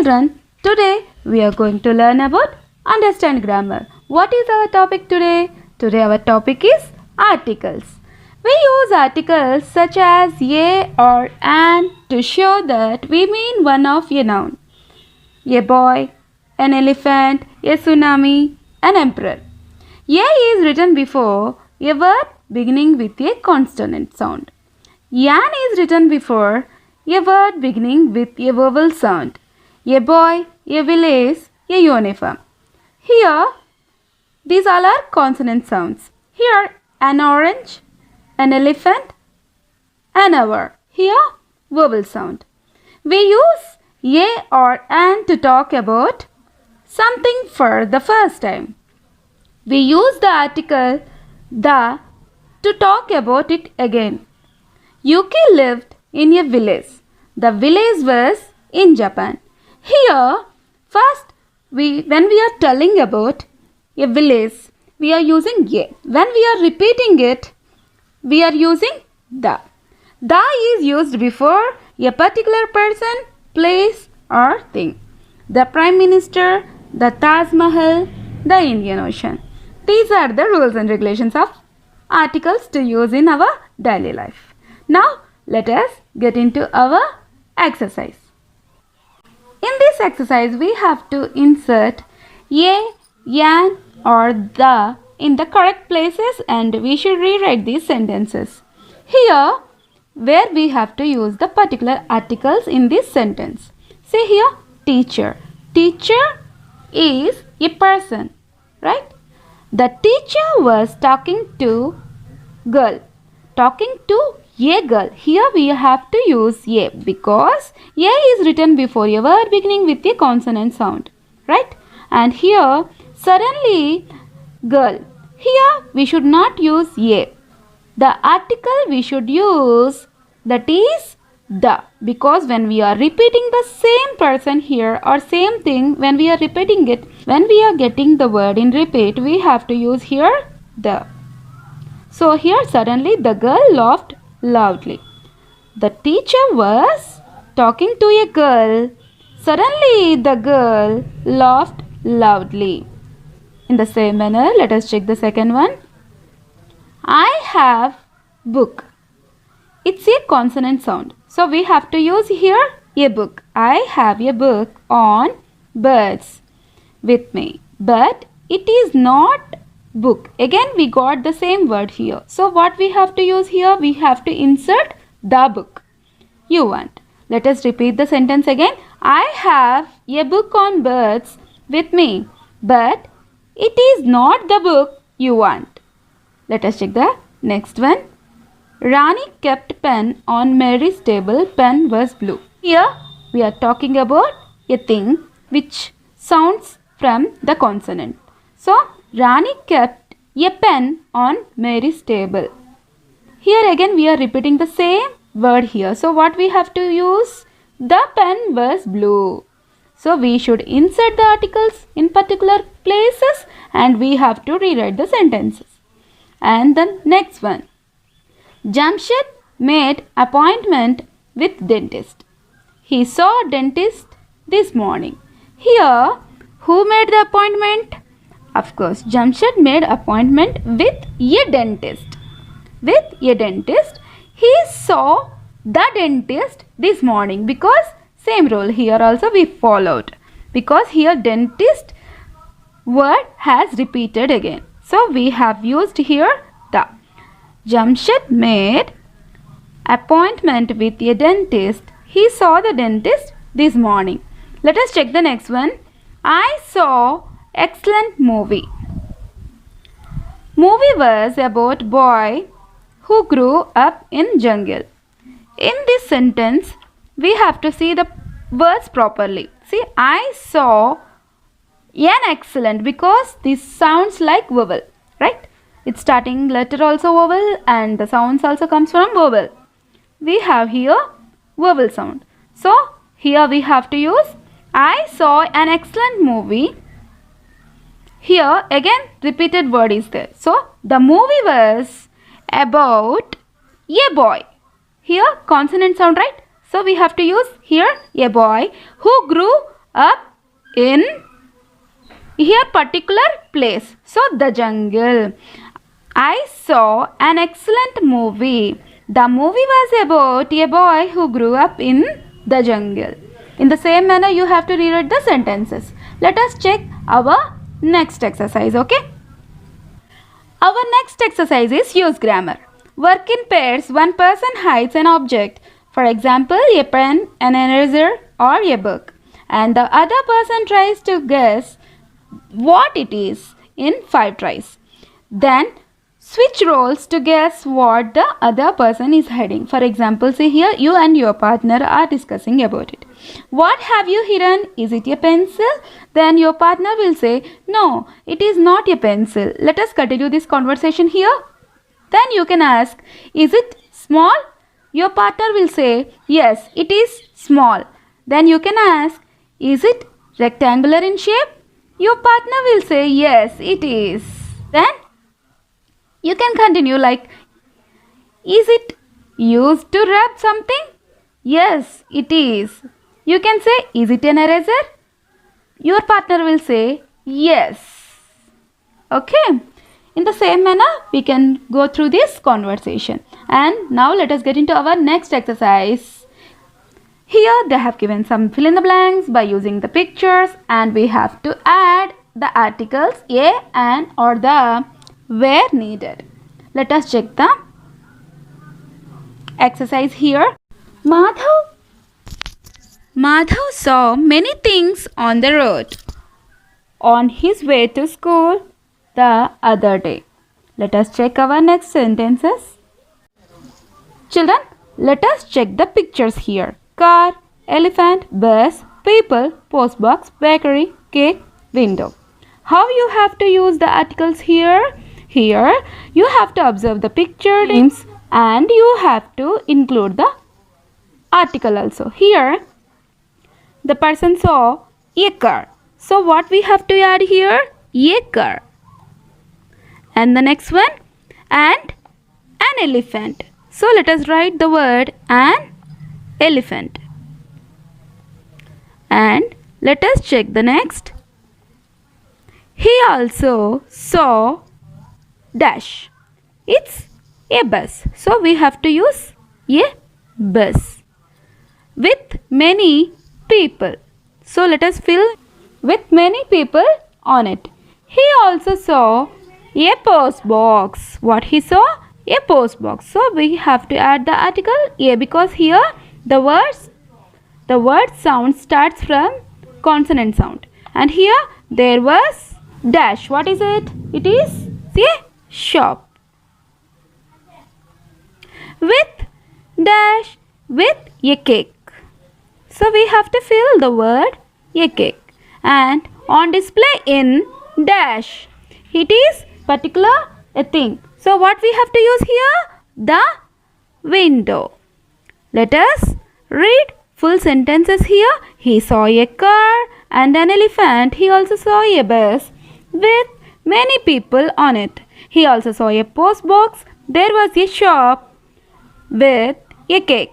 Children, today we are going to learn about understand grammar. What is our topic today? Today our topic is articles. We use articles such as a or an to show that we mean one of a noun. A boy, an elephant, a tsunami, an emperor. A is written before a word beginning with a consonant sound. An is written before a word beginning with a vowel sound. A boy, a village, a uniform. Here, these all are consonant sounds. Here, an orange, an elephant, an hour. Here, vowel sound. We use a or an to talk about something for the first time. We use the article the to talk about it again. Yuki lived in a village. The village was in Japan. Here, first, when we are telling about a village, we are using a. When we are repeating it, we are using the. The is used before a particular person, place or thing. The Prime Minister, the Taj Mahal, the Indian Ocean. These are the rules and regulations of articles to use in our daily life. Now, let us get into our exercise. In this exercise, we have to insert a, an or the in the correct places and we should rewrite these sentences. Here, where we have to use the particular articles in this sentence. See here, teacher. Teacher is a person, right? The teacher was talking to girl. Talking to a girl. Here we have to use a because a is written before a word beginning with a consonant sound, right? And here suddenly girl. Here we should not use a. The article we should use that is the because when we are repeating the same person here or same thing when we are repeating it, when we are getting the word in repeat, we have to use here the. So here suddenly the girl laughed loudly. The teacher was talking to a girl. Suddenly the girl laughed loudly. In the same manner, let us check the second one. I have book. It's a consonant sound. So we have to use here a book. I have a book on birds with me. But it is not book. Again we got the same word here. So what we have to use here? We have to insert the book you want. Let us repeat the sentence again. I have a book on birds with me. But it is not the book you want. Let us check the next one. Rani kept pen on Mary's table. Pen was blue. Here we are talking about a thing which sounds from the consonant. So Rani kept a pen on Mary's table. Here again we are repeating the same word here. So what we have to use? The pen was blue. So we should insert the articles in particular places and we have to rewrite the sentences. And the next one. Jamshed made appointment with dentist. He saw dentist this morning. Here, who made the appointment? Of course, Jamshed made appointment with a dentist. With a dentist, he saw the dentist this morning because same rule here also we followed. Because here dentist word has repeated again. So we have used here the. Jamshed made appointment with a dentist. He saw the dentist this morning. Let us check the next one. I saw excellent movie. Movie was about boy who grew up in jungle. In this sentence, we have to see the words properly. See, I saw an excellent because this sounds like vowel, right? Its starting letter also vowel and the sounds also comes from vowel. We have here vowel sound. So here we have to use I saw an excellent movie. Here again repeated word is there. So the movie was about a boy. Here consonant sound, right? So we have to use here a boy who grew up in here particular place. So the jungle. I saw an excellent movie. The movie was about a boy who grew up in the jungle. In the same manner, you have to rewrite the sentences. Let us check our next exercise, okay? Our next exercise is use grammar. Work in pairs. One person hides an object. For example, a pen, an eraser, or a book. And the other person tries to guess what it is in 5 tries. Then switch roles to guess what the other person is hiding. For example, say here you and your partner are discussing about it. What have you hidden? Is it a pencil? Then your partner will say, no, it is not a pencil. Let us continue this conversation here. Then you can ask, is it small? Your partner will say, yes, it is small. Then you can ask, is it rectangular in shape? Your partner will say, yes, it is. Then you can continue like, is it used to rub something? Yes, it is. You can say, is it an eraser? Your partner will say, yes. Okay. In the same manner, we can go through this conversation. And now let us get into our next exercise. Here they have given some fill in the blanks by using the pictures, and we have to add the articles a, an, or the where needed. Let us check the exercise here. Madhav saw many things on the road on his way to school the other day. Let us check our next sentences. Children, let us check the pictures here. Car, elephant, bus, people, postbox, bakery, cake, window. How you have to use the articles here? Here you have to observe the picture names and you have to include the article also. Here the person saw a car. So what we have to add here? A car. And the next one, and an elephant. So let us write the word an elephant. And let us check the next. He also saw dash. It's a bus. So we have to use a bus. With many people. So let us fill with many people on it. He also saw a post box. What he saw? A post box. So we have to add the article a because here the word sound starts from consonant sound. And here there was dash. What is it? It is a shop. With dash with a cake. So we have to fill the word a cake. And on display in dash. It is particular a thing. So what we have to use here? The window. Let us read full sentences here. He saw a car and an elephant. He also saw a bus with many people on it. He also saw a post box. There was a shop with a cake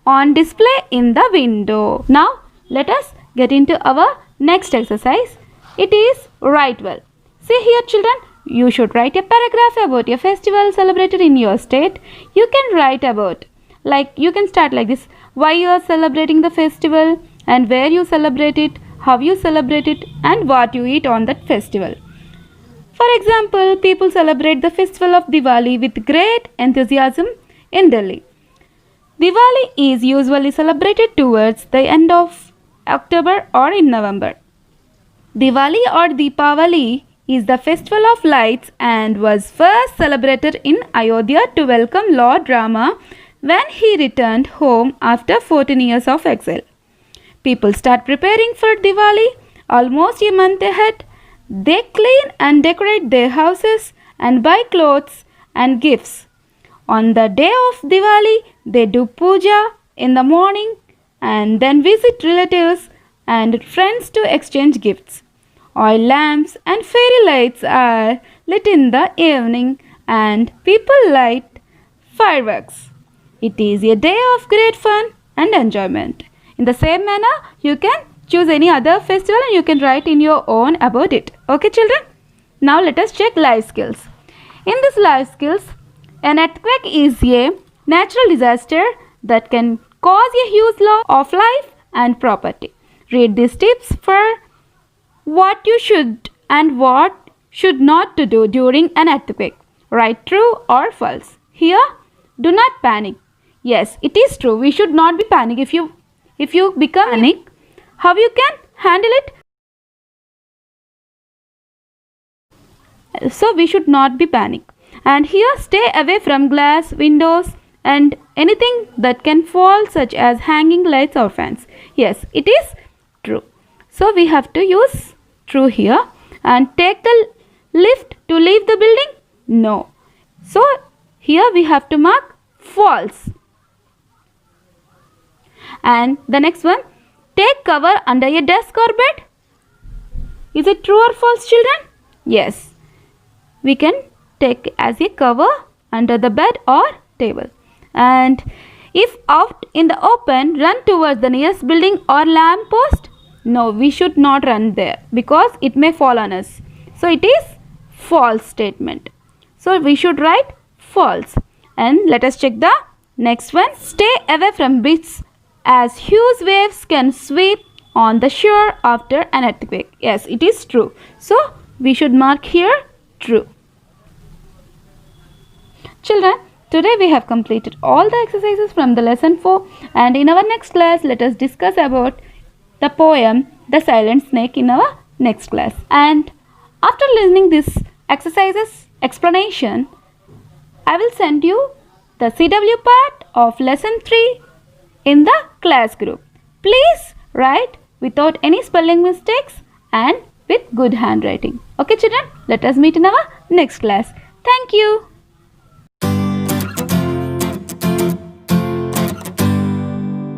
on display in the window. Now let us get into our next exercise. It is write well. See here children, you should write a paragraph about a festival celebrated in your state. You can write about, like you can start like this, why you are celebrating the festival and where you celebrate it, how you celebrate it and what you eat on that festival. For example, people celebrate the festival of Diwali with great enthusiasm in Delhi. Diwali is usually celebrated towards the end of October or in November. Diwali or Deepavali is the festival of lights and was first celebrated in Ayodhya to welcome Lord Rama when he returned home after 14 years of exile. People start preparing for Diwali almost a month ahead. They clean and decorate their houses and buy clothes and gifts. On the day of Diwali, they do puja in the morning and then visit relatives and friends to exchange gifts. Oil lamps and fairy lights are lit in the evening and people light fireworks. It is a day of great fun and enjoyment. In the same manner, you can choose any other festival and you can write in your own about it. Okay, children? Now let us check life skills. In this life skills, an earthquake is a natural disaster that can cause a huge loss of life and property. Read these tips for what you should and what should not to do during an earthquake. Write true or false. Here, do not panic. Yes, it is true. We should not be panic. If you become panic, how you can handle it? So we should not be panic. And here, stay away from glass, windows, and anything that can fall, such as hanging lights or fans. Yes, it is true. So we have to use true here. And take the lift to leave the building? No. So here we have to mark false. And the next one, take cover under a desk or bed. Is it true or false, children? Yes. We can take as a cover under the bed or table. And if out in the open, run towards the nearest building or lamp post. No, we should not run there because it may fall on us. So it is false statement. So we should write false. And let us check the next one. Stay away from beaches as huge waves can sweep on the shore after an earthquake. Yes, it is true. So we should mark here true. Children, today we have completed all the exercises from the lesson 4, and in our next class let us discuss about the poem The Silent Snake in our next class. And after listening this exercises explanation, I will send you the CW part of lesson 3 in the class group. Please write without any spelling mistakes and with good handwriting. Okay children, let us meet in our next class. Thank you.